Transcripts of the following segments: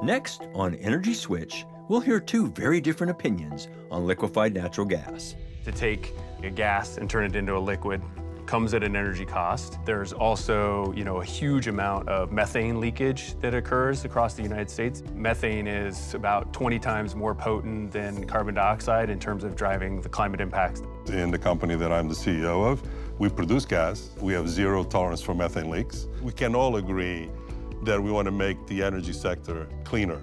Next, on Energy Switch, we'll hear two very different opinions on liquefied natural gas. To take a gas and turn it into a liquid comes at an energy cost. There's also, a huge amount of methane leakage that occurs across the United States. Methane is about 20 times more potent than carbon dioxide in terms of driving the climate impacts. In the company that I'm the CEO of, we produce gas. We have zero tolerance for methane leaks. We can all agree that we want to make the energy sector cleaner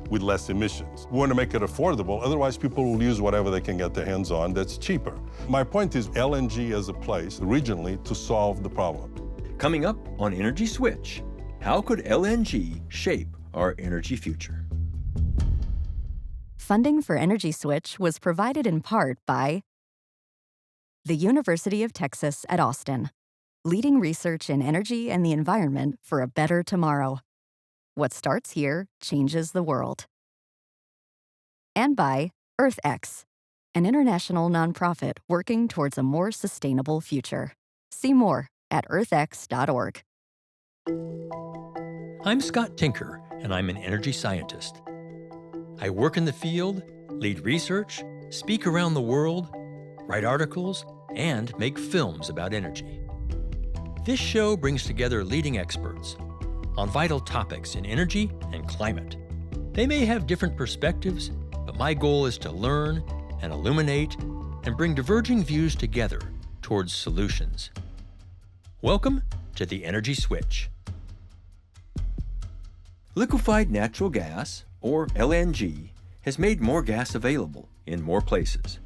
with less emissions. We want to make it affordable, otherwise people will use whatever they can get their hands on that's cheaper. My point is LNG as a place regionally to solve the problem. Coming up on Energy Switch, how could LNG shape our energy future? Funding for Energy Switch was provided in part by the University of Texas at Austin, leading research in energy and the environment for a better tomorrow. What starts here changes the world. And by EarthX, an international nonprofit working towards a more sustainable future. See more at earthx.org. I'm Scott Tinker, and I'm an energy scientist. I work in the field, lead research, speak around the world, write articles, and make films about energy. This show brings together leading experts on vital topics in energy and climate. They may have different perspectives, but my goal is to learn and illuminate and bring diverging views together towards solutions. Welcome to the Energy Switch. Liquefied natural gas, or LNG, has made more gas available in more places.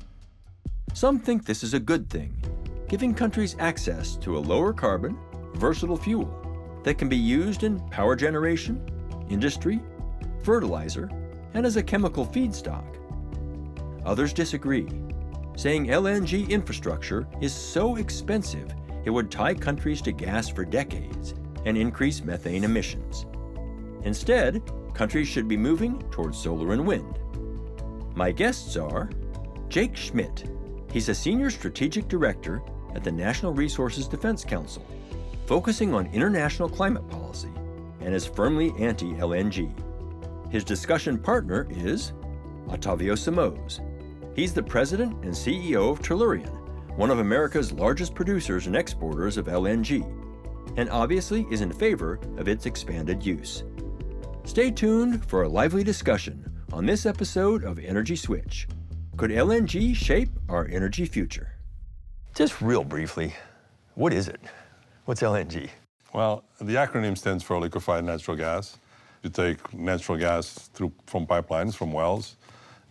Some think this is a good thing, giving countries access to a lower carbon, versatile fuel that can be used in power generation, industry, fertilizer, and as a chemical feedstock. Others disagree, saying LNG infrastructure is so expensive it would tie countries to gas for decades and increase methane emissions. Instead, countries should be moving towards solar and wind. My guests are Jake Schmidt. He's a senior strategic director at the National Resources Defense Council, focusing on international climate policy, and is firmly anti-LNG. His discussion partner is Octávio Simões. He's the president and CEO of Tellurian, one of America's largest producers and exporters of LNG, and obviously is in favor of its expanded use. Stay tuned for a lively discussion on this episode of Energy Switch. Could LNG shape our energy future? Just real briefly, what is it? What's LNG? Well, the acronym stands for liquefied natural gas. You take natural gas from pipelines, from wells,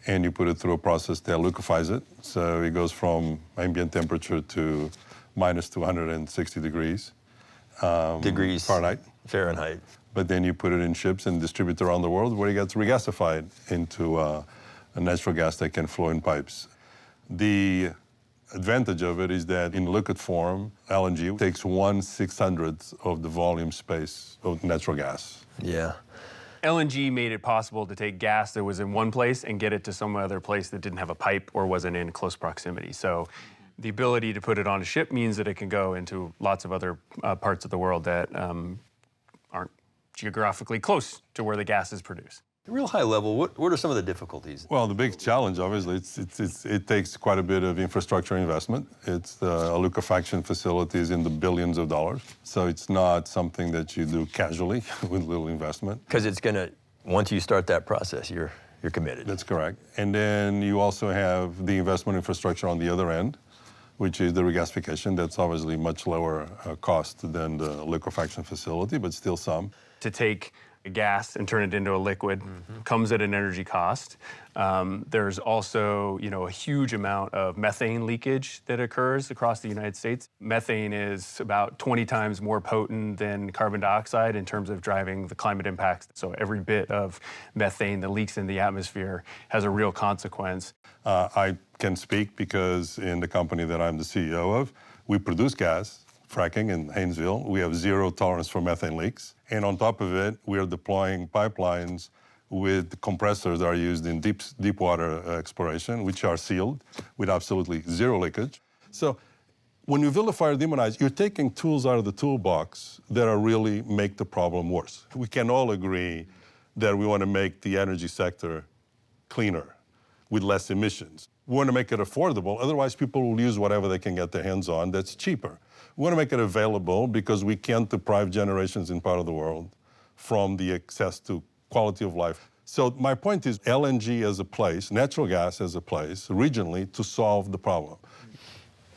and you put it through a process that liquefies it. So it goes from ambient temperature to minus 260 degrees. Degrees Fahrenheit. Fahrenheit. But then you put it in ships and distribute around the world where it gets regasified into a natural gas that can flow in pipes. The advantage of it is that in liquid form, LNG takes 1/600th of the volume space of natural gas. Yeah. LNG made it possible to take gas that was in one place and get it to some other place that didn't have a pipe or wasn't in close proximity. So the ability to put it on a ship means that it can go into lots of other parts of the world that aren't geographically close to where the gas is produced. Real high level, what are some of the difficulties? Well, the big challenge, obviously, it takes quite a bit of infrastructure investment. It's the liquefaction facilities in the billions of dollars. So it's not something that you do casually with little investment. Because it's going to, once you start that process, you're committed. That's correct. And then you also have the investment infrastructure on the other end, which is the regasification. That's obviously much lower cost than the liquefaction facility, but still some. To take a gas and turn it into a liquid comes at an energy cost. There's also, a huge amount of methane leakage that occurs across the United States. Methane is about 20 times more potent than carbon dioxide in terms of driving the climate impacts. So every bit of methane that leaks in the atmosphere has a real consequence. I can speak because in the company that I'm the CEO of, we produce gas, fracking in Haynesville. We have zero tolerance for methane leaks. And on top of it, we are deploying pipelines with compressors that are used in deep water exploration, which are sealed with absolutely zero leakage. So when you vilify or demonize, you're taking tools out of the toolbox that are really make the problem worse. We can all agree that we want to make the energy sector cleaner with less emissions. We want to make it affordable, otherwise people will use whatever they can get their hands on that's cheaper. We want to make it available because we can't deprive generations in part of the world from the access to quality of life. So my point is LNG as a place, natural gas as a place, regionally, to solve the problem.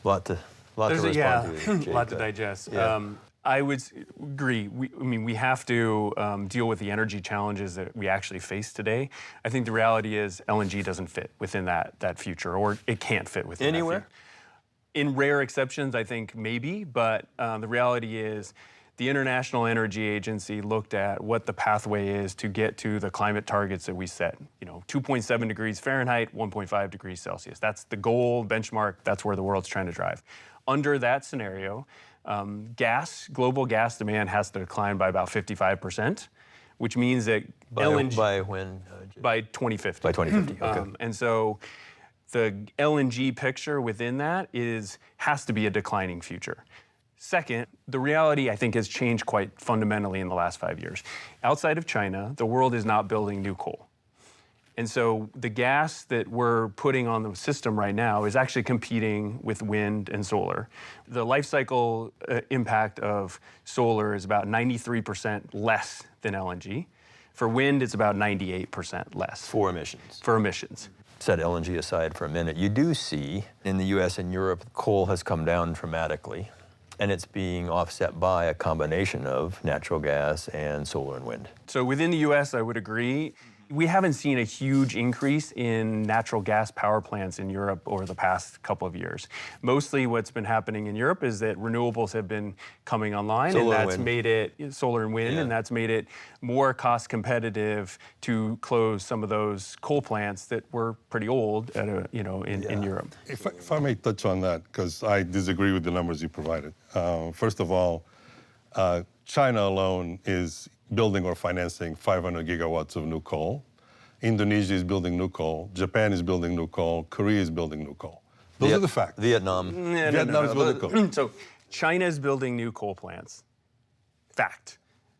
Lot to respond to. Jake. A lot to digest. Yeah. I would agree. We have to deal with the energy challenges that we actually face today. I think the reality is LNG doesn't fit within that future, or it can't fit within Anywhere? that future. In rare exceptions, I think maybe, but the reality is the International Energy Agency looked at what the pathway is to get to the climate targets that we set. 2.7 degrees Fahrenheit, 1.5 degrees Celsius. That's the goal benchmark. That's where the world's trying to drive. Under that scenario, global gas demand has to decline by about 55%, which means that LNG by when? by 2050. By 2050. Okay. And so the LNG picture within that has to be a declining future. Second, the reality, I think, has changed quite fundamentally in the last 5 years. Outside of China, the world is not building new coal. And so the gas that we're putting on the system right now is actually competing with wind and solar. The life cycle impact of solar is about 93% less than LNG. For wind, it's about 98% less. For emissions. For emissions. Set LNG aside for a minute. You do see in the US and Europe, coal has come down dramatically, and it's being offset by a combination of natural gas and solar and wind. So within the US, I would agree. We haven't seen a huge increase in natural gas power plants in Europe over the past couple of years. Mostly what's been happening in Europe is that renewables have been coming online, Solar and that's and made it solar and wind, Yeah. and that's made it more cost competitive to close some of those coal plants that were pretty old in Europe. If I may touch on that, because I disagree with the numbers you provided. First of all, China alone is building or financing 500 gigawatts of new coal. Indonesia is building new coal. Japan is building new coal. Korea is building new coal. Those are the facts. Vietnam. Vietnam is building coal. So China is building new coal plants. Fact.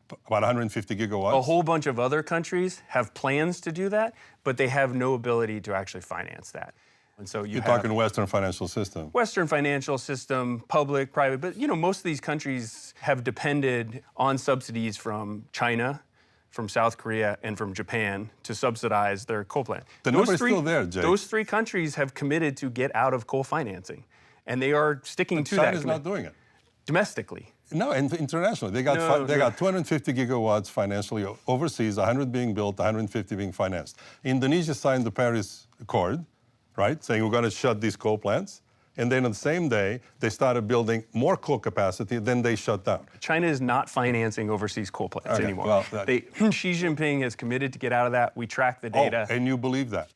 About 150 gigawatts. A whole bunch of other countries have plans to do that, but they have no ability to actually finance that. And so You're talking Western financial system. Western financial system, public, private, but most of these countries have depended on subsidies from China, from South Korea, and from Japan to subsidize their coal plant. The number's still there, Jake. Those three countries have committed to get out of coal financing, and they are sticking to that. China's not doing it. Domestically. No, internationally. They got 250 gigawatts financially overseas, 100 being built, 150 being financed. Indonesia signed the Paris Accord, right, saying we're going to shut these coal plants. And then on the same day, they started building more coal capacity, then they shut down. China is not financing overseas coal plants anymore. Well, Xi Jinping has committed to get out of that. We track the data. Oh, and you believe that?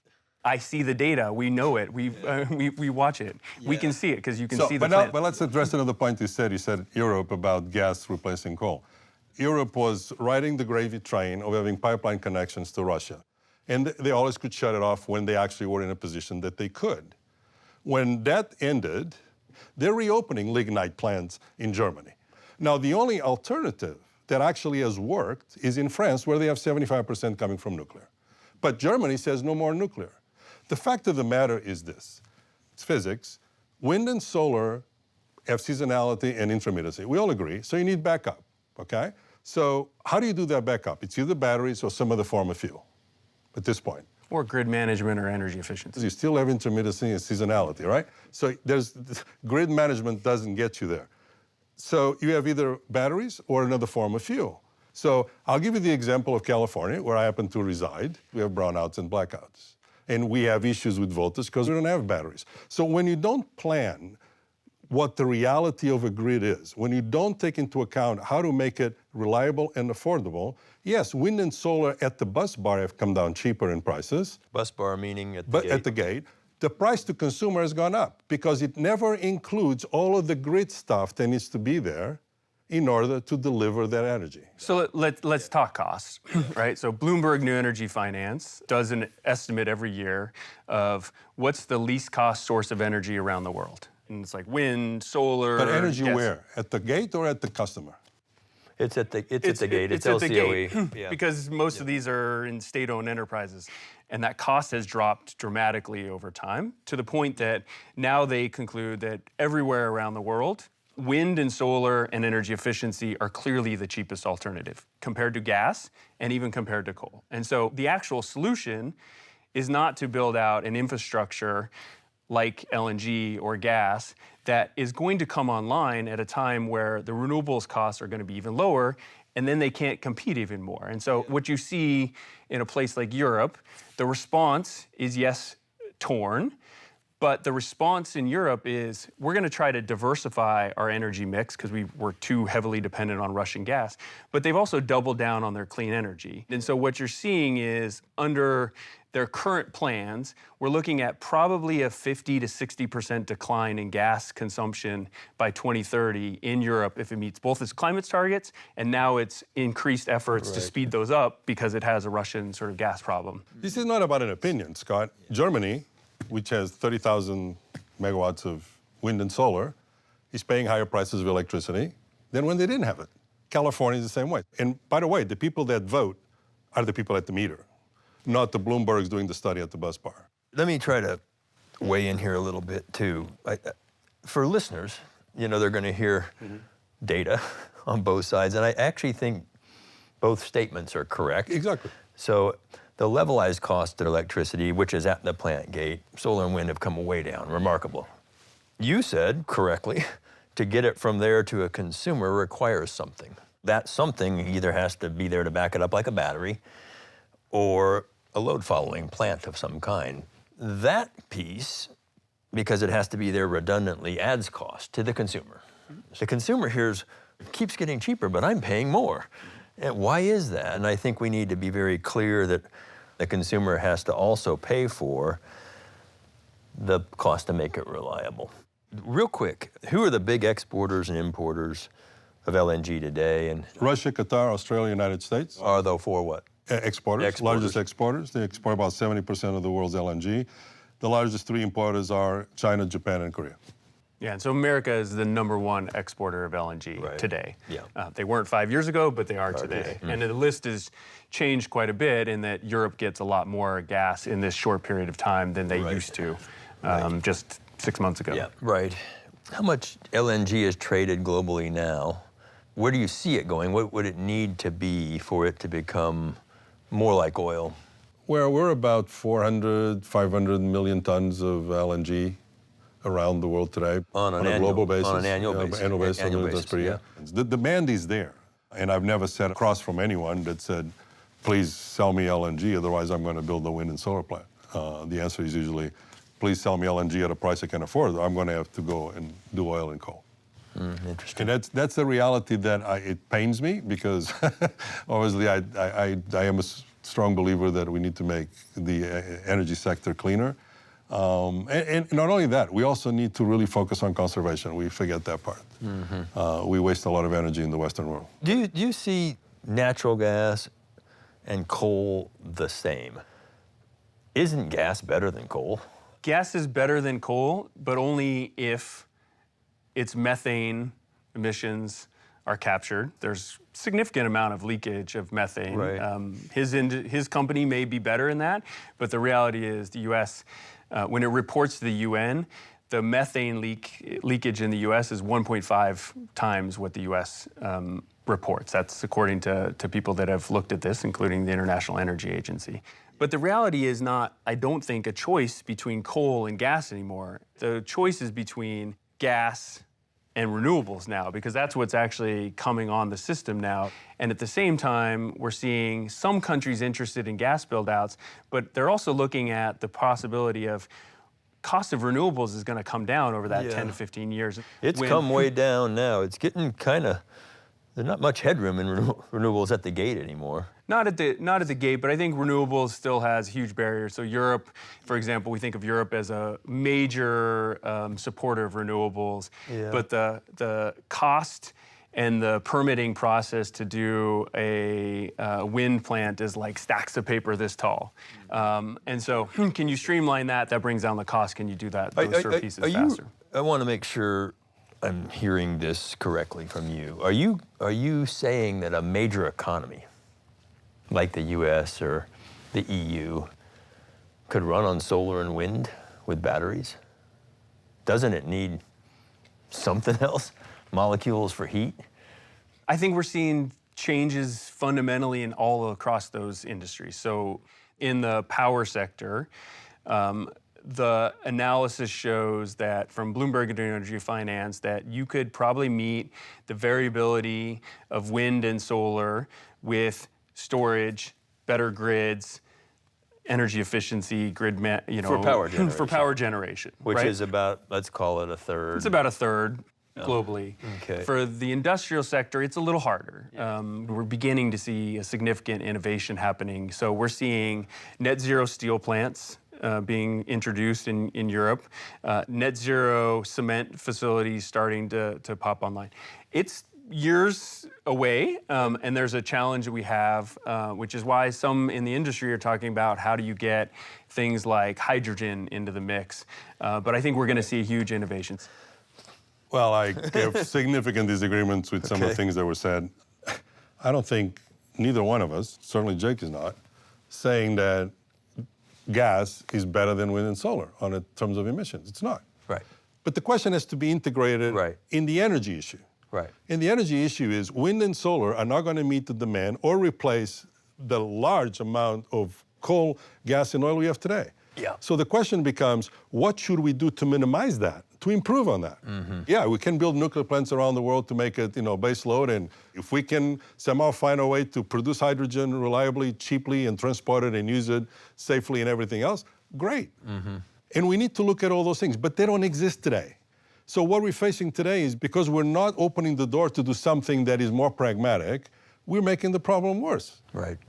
I see the data. We know it. We watch it. Yeah. We can see it because you can see the plant. But let's address another point you said. You said Europe about gas replacing coal. Europe was riding the gravy train of having pipeline connections to Russia. And they always could shut it off when they actually were in a position that they could. When that ended, they're reopening lignite plants in Germany. Now, the only alternative that actually has worked is in France, where they have 75% coming from nuclear. But Germany says no more nuclear. The fact of the matter is this. It's physics. Wind and solar have seasonality and intermittency. We all agree, so you need backup, okay? So how do you do that backup? It's either batteries or some other form of fuel at this point. Or grid management or energy efficiency. You still have intermittency and seasonality, right? So grid management doesn't get you there. So you have either batteries or another form of fuel. So I'll give you the example of California, where I happen to reside. We have brownouts and blackouts. And we have issues with voltage because we don't have batteries. So when you don't plan what the reality of a grid is, when you don't take into account how to make it reliable and affordable, yes, wind and solar at the bus bar have come down cheaper in prices. Bus bar meaning at the gate? At the gate. The price to consumer has gone up because it never includes all of the grid stuff that needs to be there in order to deliver that energy. So let's talk costs, right? So Bloomberg New Energy Finance does an estimate every year of what's the least cost source of energy around the world. And it's like wind, solar. But energy gas. where? At the gate or at the customer? It's at the gate. It's at the LCOE. gate Yeah. because most of these are in state-owned enterprises. And that cost has dropped dramatically over time to the point that now they conclude that everywhere around the world, wind and solar and energy efficiency are clearly the cheapest alternative compared to gas and even compared to coal. And so the actual solution is not to build out an infrastructure like LNG or gas that is going to come online at a time where the renewables costs are going to be even lower, and then they can't compete even more. And so what you see in a place like Europe, the response is, yes, torn, but the response in Europe is we're going to try to diversify our energy mix because we were too heavily dependent on Russian gas, but they've also doubled down on their clean energy. And so what you're seeing is under their current plans, we're looking at probably a 50 to 60% decline in gas consumption by 2030 in Europe if it meets both its climate targets and now its increased efforts to speed those up because it has a Russian sort of gas problem. This is not about an opinion, Scott. Germany, which has 30,000 megawatts of wind and solar, is paying higher prices of electricity than when they didn't have it. California is the same way. And by the way, the people that vote are the people at the meter, not the Bloombergs doing the study at the bus bar. Let me try to weigh in here a little bit too. For listeners, they're going to hear data on both sides, and I actually think both statements are correct. Exactly. So the levelized cost of electricity, which is at the plant gate, solar and wind have come way down, remarkable. You said correctly, to get it from there to a consumer requires something. That something either has to be there to back it up like a battery or a load following plant of some kind. That piece, because it has to be there redundantly, adds cost to the consumer. The consumer hears, it keeps getting cheaper, but I'm paying more. And why is that? And I think we need to be very clear that the consumer has to also pay for the cost to make it reliable. Real quick, who are the big exporters and importers of LNG today? And Russia, Qatar, Australia, United States. are they for what? Exporters, largest exporters. They export about 70% of the world's LNG. The largest three importers are China, Japan, and Korea. Yeah, and so America is the #1 exporter of LNG today. Yeah. They weren't 5 years ago, but they are today. And the list has changed quite a bit in that Europe gets a lot more gas in this short period of time than they used to just 6 months ago. Yeah, right. How much LNG is traded globally now? Where do you see it going? What would it need to be for it to become more like oil? Where we're about 400, 500 million tons of LNG around the world today on a global basis. On an annual basis. Annual basis, Annual that's basis, per year. The demand is there. And I've never sat across from anyone that said, please sell me LNG, otherwise I'm going to build a wind and solar plant. The answer is usually, please sell me LNG at a price I can afford, or I'm going to have to go and do oil and coal. Interesting. And that's the reality that it pains me because obviously I am a strong believer that we need to make the energy sector cleaner. And not only that, we also need to really focus on conservation. We forget that part. We waste a lot of energy in the Western world. Do you see natural gas and coal the same? Isn't gas better than coal? Gas is better than coal, but only if its methane emissions are captured. There's significant amount of leakage of methane. His company may be better in that, but the reality is the U.S., when it reports to the UN, the methane leakage in the U.S. is 1.5 times what the U.S. Reports. That's according to people that have looked at this, including the International Energy Agency. But the reality is not, I don't think, a choice between coal and gas anymore. The choice is between gas and renewables now, because that's what's actually coming on the system now. And at the same time, we're seeing some countries interested in gas build-outs, but they're also looking at the possibility of cost of renewables is going to come down over that 10 to 15 years. It's come way down now. It's getting kind of, there's not much headroom in renewables at the gate anymore. Not at the gate, but I think renewables still has huge barriers. So Europe, for example, we think of Europe as a major supporter of renewables, but the cost and the permitting process to do a wind plant is like stacks of paper this tall. And so can you streamline that? That brings down the cost. Can you do that, those sort of pieces faster? I want to make sure I'm hearing this correctly from you. Are you saying that a major economy like the US or the EU could run on solar and wind with batteries? Doesn't it need something else? Molecules for heat? I think we're seeing changes fundamentally in all across those industries. So in the power sector, the analysis shows that from Bloomberg Energy Finance that you could probably meet the variability of wind and solar with storage, better grids, energy efficiency, for power generation. For power generation, which right? is about, let's call it a third. It's about a third globally. Okay. For the industrial sector, it's a little harder. We're beginning to see a significant innovation happening. So we're seeing net zero steel plants being introduced in Europe, net zero cement facilities starting to pop online. It's years away, and there's a challenge that we have, which is why some in the industry are talking about how do you get things like hydrogen into the mix. But I think we're going to see huge innovations. Well, I have significant disagreements with some of the things that were said. I don't think neither one of us, certainly Jake is not, saying that gas is better than wind and solar on terms of emissions. It's not. Right. But the question has to be integrated in the energy issue. Right. And the energy issue is wind and solar are not going to meet the demand or replace the large amount of coal, gas, and oil we have today. Yeah. So the question becomes, what should we do to minimize that, to improve on that? Yeah, we can build nuclear plants around the world to make it, base load, and if we can somehow find a way to produce hydrogen reliably, cheaply, and transport it and use it safely and everything else, great. And we need to look at all those things, but they don't exist today. So what we're facing today is because we're not opening the door to do something that is more pragmatic, we're making the problem worse. Right.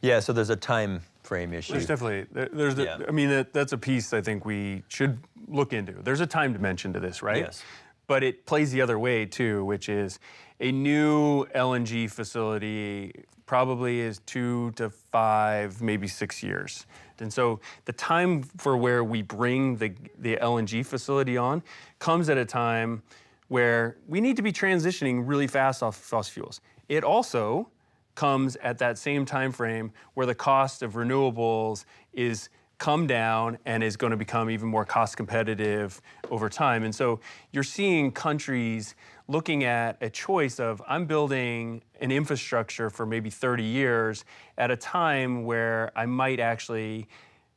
Yeah, so there's a time frame issue. There's definitely, I mean, that's a piece I think we should look into. There's a time dimension to this, right? Yes. But it plays the other way too, which is a new LNG facility probably is 2 to 5, maybe 6 years. And so the time for where we bring the LNG facility on comes at a time where we need to be transitioning really fast off fossil fuels. It also comes at that same time frame where the cost of renewables is come down and is going to become even more cost competitive over time. And so you're seeing countries looking at a choice of, I'm building an infrastructure for maybe 30 years at a time where I might actually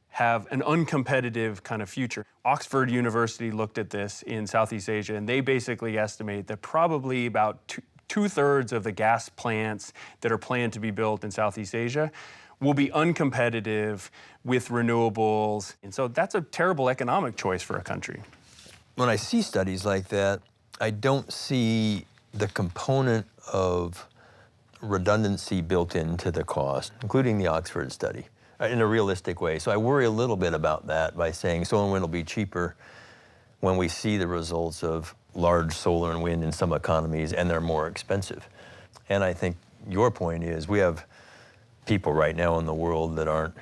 have an uncompetitive kind of future. Oxford University looked at this in Southeast Asia, and they basically estimate that probably about two-thirds of the gas plants that are planned to be built in Southeast Asia will be uncompetitive with renewables. And so that's a terrible economic choice for a country. When I see studies like that, I don't see the component of redundancy built into the cost, including the Oxford study, in a realistic way. So I worry a little bit about that by saying solar and wind will be cheaper when we see the results of large solar and wind in some economies and they're more expensive. And I think your point is we have people right now in the world that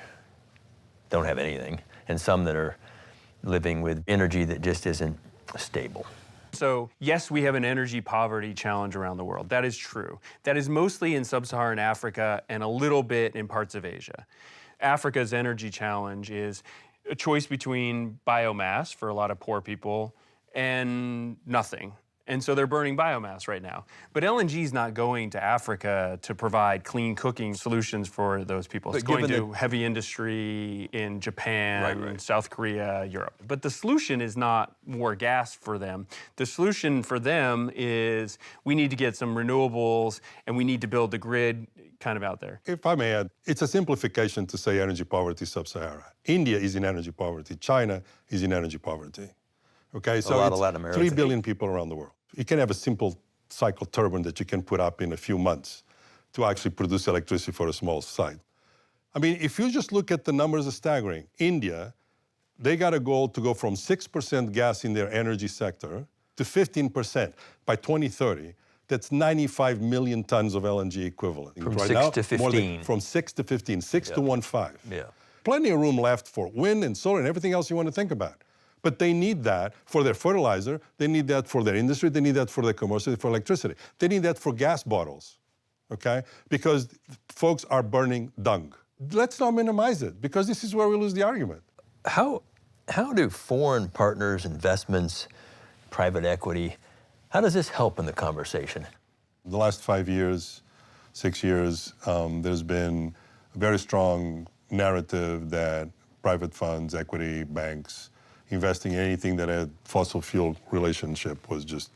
don't have anything, and some that are living with energy that just isn't stable. So yes, we have an energy poverty challenge around the world. That is true. That is mostly in sub-Saharan Africa and a little bit in parts of Asia. Africa's energy challenge is a choice between biomass for a lot of poor people and nothing. And so they're burning biomass right now. But LNG is not going to Africa to provide clean cooking solutions for those people. It's going to heavy industry in Japan, South Korea, Europe. But the solution is not more gas for them. The solution for them is we need to get some renewables and we need to build the grid kind of out there. If I may add, it's a simplification to say energy poverty sub-Sahara. India is in energy poverty. China is in energy poverty. Okay, so a lot of Latin America. 3 billion people around the world. You can have a simple cycle turbine that you can put up in a few months to actually produce electricity for a small site. I mean, if you just look at the numbers, are staggering. India, they got a goal to go from 6% gas in their energy sector to 15% by 2030. That's 95 million tons of LNG equivalent. From right 6 now, to 15. From 6 to 15, 6 to 1.5. Yeah. Plenty of room left for wind and solar and everything else you want to think about. But they need that for their fertilizer, they need that for their industry, they need that for their commercial, for electricity. They need that for gas bottles, okay? Because folks are burning dung. Let's not minimize it, because this is where we lose the argument. How do foreign partners, investments, private equity, how does this help in the conversation? The last 5 years, 6 years, there's been a very strong narrative that private funds, equity, banks, investing in anything that had fossil fuel relationship was just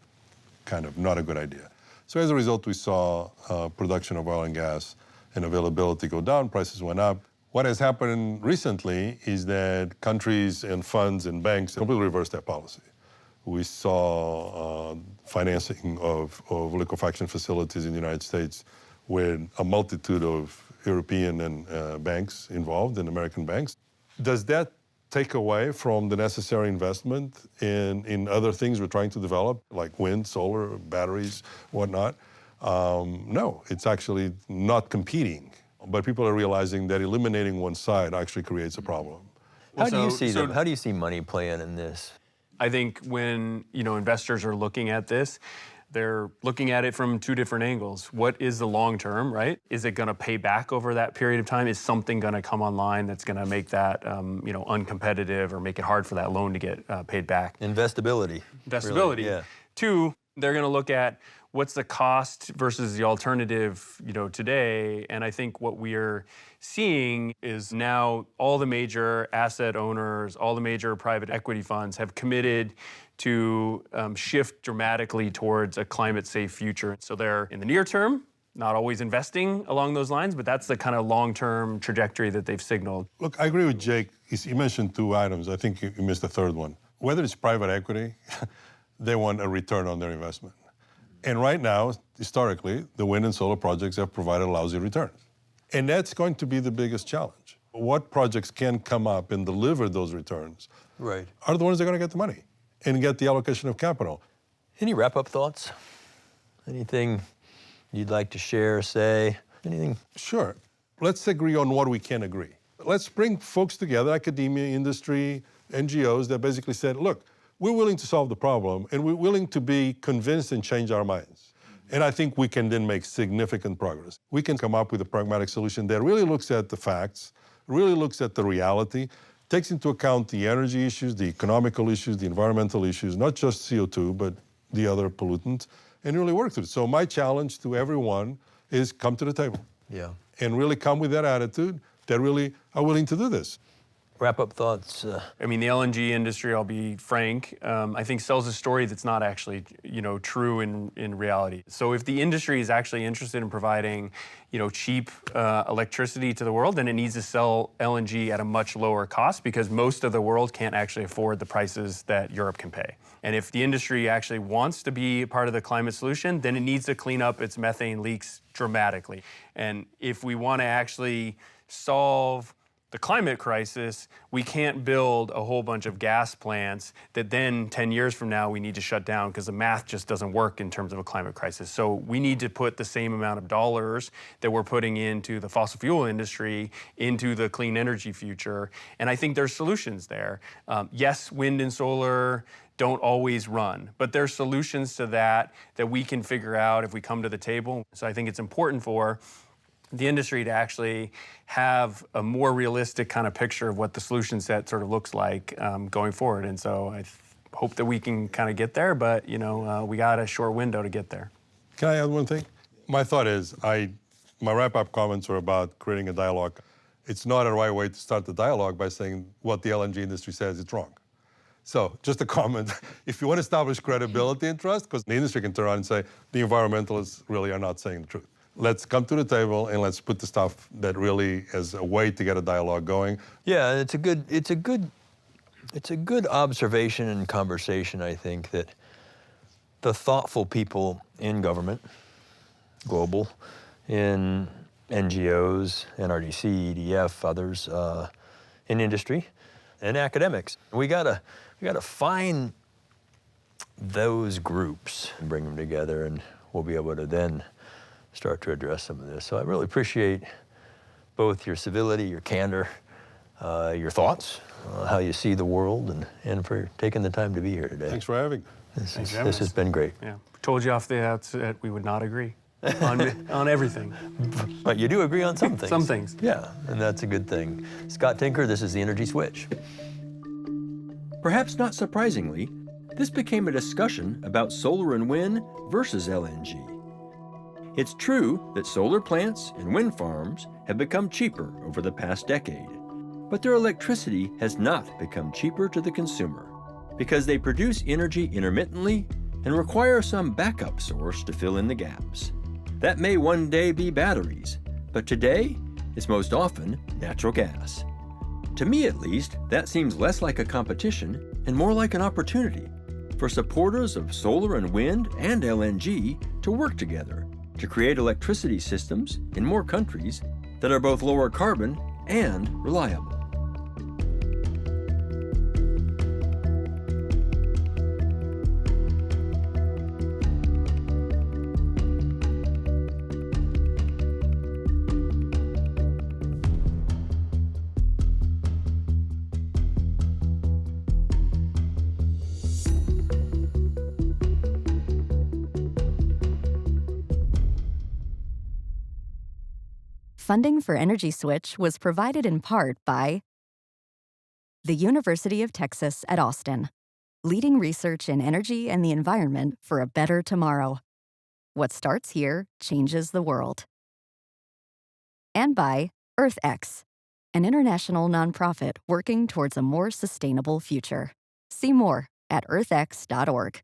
kind of not a good idea. So as a result, we saw production of oil and gas and availability go down, prices went up. What has happened recently is that countries and funds and banks completely reversed their policy. We saw financing of liquefaction facilities in the United States with a multitude of European and banks involved, and American banks. Does that take away from the necessary investment in other things we're trying to develop, like wind, solar, batteries, whatnot? No, it's actually not competing. But people are realizing that eliminating one side actually creates a problem. How do you see money playing in this? I think when investors are looking at this, they're looking at it from two different angles. What is the long term, right? Is it going to pay back over that period of time? Is something going to come online that's going to make that uncompetitive or make it hard for that loan to get paid back? Investability. Really, yeah. Two, they're going to look at what's the cost versus the alternative, today. And I think what we're seeing is now all the major asset owners, all the major private equity funds have committed to shift dramatically towards a climate-safe future. So they're, in the near term, not always investing along those lines, but that's the kind of long-term trajectory that they've signaled. Look, I agree with Jake. You mentioned two items. I think you missed the third one. Whether it's private equity, they want a return on their investment. And right now, historically, the wind and solar projects have provided lousy returns. And that's going to be the biggest challenge. What projects can come up and deliver those returns are the ones that are going to get the money and get the allocation of capital. Any wrap-up thoughts? Anything you'd like to share, say? Anything? Sure. Let's agree on what we can agree. Let's bring folks together, academia, industry, NGOs, that basically said, look, we're willing to solve the problem, and we're willing to be convinced and change our minds. And I think we can then make significant progress. We can come up with a pragmatic solution that really looks at the facts, really looks at the reality, takes into account the energy issues, the economical issues, the environmental issues, not just CO2, but the other pollutants, and really work through it. So my challenge to everyone is come to the table. Yeah. And really come with that attitude that really are willing to do this. Wrap-up thoughts? I mean, the LNG industry, I'll be frank, I think sells a story that's not actually, true in reality. So if the industry is actually interested in providing, cheap electricity to the world, then it needs to sell LNG at a much lower cost, because most of the world can't actually afford the prices that Europe can pay. And if the industry actually wants to be part of the climate solution, then it needs to clean up its methane leaks dramatically. And if we want to actually solve the climate crisis, we can't build a whole bunch of gas plants that then 10 years from now we need to shut down, because the math just doesn't work in terms of a climate crisis. So we need to put the same amount of dollars that we're putting into the fossil fuel industry into the clean energy future. And I think there's solutions there. Yes, wind and solar don't always run, but there's solutions to that we can figure out if we come to the table. So I think it's important for the industry to actually have a more realistic kind of picture of what the solution set sort of looks like going forward. And so I hope that we can kind of get there, but we got a short window to get there. Can I add one thing? My thought is, my wrap-up comments are about creating a dialogue. It's not a right way to start the dialogue by saying what the LNG industry says it's wrong. So just a comment, if you want to establish credibility and trust, because the industry can turn around and say the environmentalists really are not saying the truth. Let's come to the table and let's put the stuff that really is a way to get a dialogue going. Yeah, it's a good observation and conversation, I think, that the thoughtful people in government, global, in NGOs, NRDC, EDF, others, in industry, and academics. We gotta find those groups and bring them together, and we'll be able to then start to address some of this. So I really appreciate both your civility, your candor, your thoughts, how you see the world, and for taking the time to be here today. Thanks for having me. This Thanks for having has us. been great. Yeah, told you off the outset we would not agree on everything. But you do agree on some things. Some things. Yeah, and that's a good thing. Scott Tinker, this is the Energy Switch. Perhaps not surprisingly, this became a discussion about solar and wind versus LNG. It's true that solar plants and wind farms have become cheaper over the past decade, but their electricity has not become cheaper to the consumer because they produce energy intermittently and require some backup source to fill in the gaps. That may one day be batteries, but today it's most often natural gas. To me at least, that seems less like a competition and more like an opportunity for supporters of solar and wind and LNG to work together to create electricity systems in more countries that are both lower carbon and reliable. Funding for Energy Switch was provided in part by the University of Texas at Austin, leading research in energy and the environment for a better tomorrow. What starts here changes the world. And by EarthX, an international nonprofit working towards a more sustainable future. See more at earthx.org.